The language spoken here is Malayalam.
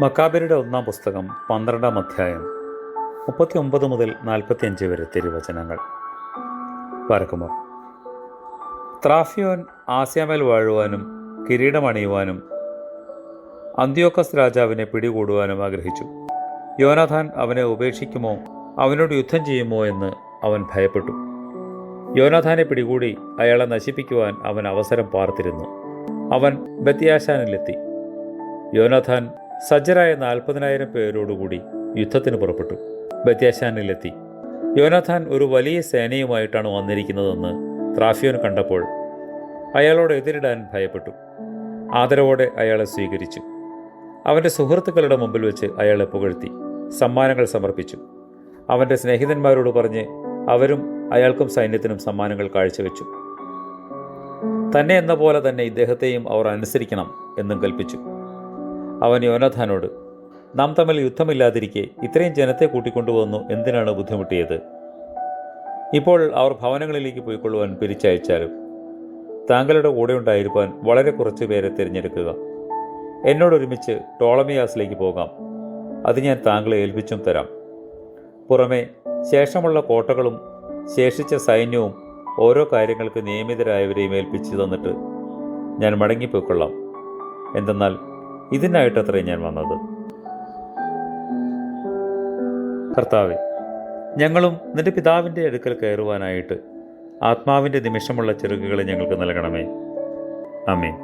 മക്കാബിരുടെ ഒന്നാം പുസ്തകം 12-ാം അധ്യായം 39 മുതൽ 45 വരെ തിരുവചനങ്ങൾ. പാരക്കുമോർ. ത്രാഫിയോൻ ആസ്യാമേൽ വാഴുവാനും കിരീടമണിയുവാനും അന്ത്യോക്കസ് രാജാവിനെ പിടികൂടുവാനും ആഗ്രഹിച്ചു. യോനാഥാൻ അവനെ ഉപേക്ഷിക്കുമോ, അവനോട് യുദ്ധം ചെയ്യുമോ എന്ന് അവൻ ഭയപ്പെട്ടു. യോനാഥാനെ പിടികൂടി അയാളെ നശിപ്പിക്കുവാൻ അവൻ അവസരം പാർത്തിരുന്നു. അവൻ ബെത്യാശാനിലെത്തി. യോനാഥാൻ സജ്ജരായ 40,000 പേരോടുകൂടി യുദ്ധത്തിന് പുറപ്പെട്ടു. ബെത്യാശാനിലെത്തി. യോനാഥാൻ ഒരു വലിയ സേനയുമായിട്ടാണ് വന്നിരിക്കുന്നതെന്ന് ത്രാഫിയോൻ കണ്ടപ്പോൾ അയാളോട് എതിരിടാൻ ഭയപ്പെട്ടു. ആദരവോടെ അയാളെ സ്വീകരിച്ചു. അവൻ്റെ സുഹൃത്തുക്കളുടെ മുമ്പിൽ വെച്ച് അയാളെ പുകഴ്ത്തി സമ്മാനങ്ങൾ സമർപ്പിച്ചു. അവൻ്റെ സ്നേഹിതന്മാരോട് പറഞ്ഞ് അവരും അയാൾക്കും സൈന്യത്തിനും സമ്മാനങ്ങൾ കാഴ്ചവെച്ചു. തന്നെ എന്ന പോലെ തന്നെ ഇദ്ദേഹത്തെയും അവർ അനുസരിക്കണം എന്നും കൽപ്പിച്ചു. അവൻ യോനാഥാനോട്, നാം തമ്മിൽ യുദ്ധമില്ലാതിരിക്കെ ഇത്രയും ജനത്തെ കൂട്ടിക്കൊണ്ടുവന്നു എന്തിനാണ് ബുദ്ധിമുട്ടിയത്? ഇപ്പോൾ അവർ ഭവനങ്ങളിലേക്ക് പോയിക്കൊള്ളുവാൻ പിരിച്ചയച്ചാലും താങ്കളുടെ കൂടെ ഉണ്ടായിരിക്കാൻ വളരെ കുറച്ച് പേരെ തിരഞ്ഞെടുക്കുക. എന്നോടൊരുമിച്ച് ടോളമിയാസിലേക്ക് പോകാം. അത് ഞാൻ താങ്കളെ ഏൽപ്പിച്ചും തരാം. പുറമെ ശേഷമുള്ള കോട്ടകളും ശേഷിച്ച സൈന്യവും ഓരോ കാര്യങ്ങൾക്ക് നിയമിതരായവരെയും ഏൽപ്പിച്ചു തന്നിട്ട് ഞാൻ മടങ്ങിപ്പോയിക്കൊള്ളാം. എന്തെന്നാൽ ഇതിനായിട്ടത്രേ ഞാൻ വന്നത്. കർത്താവേ, ഞങ്ങളും നിന്റെ പിതാവിൻ്റെ അടുക്കൽ കയറുവാനായിട്ട് ആത്മാവിൻ്റെ നിമിഷമുള്ള ചിറകുകളെ ഞങ്ങൾക്ക് നൽകണമേ. ആമേൻ.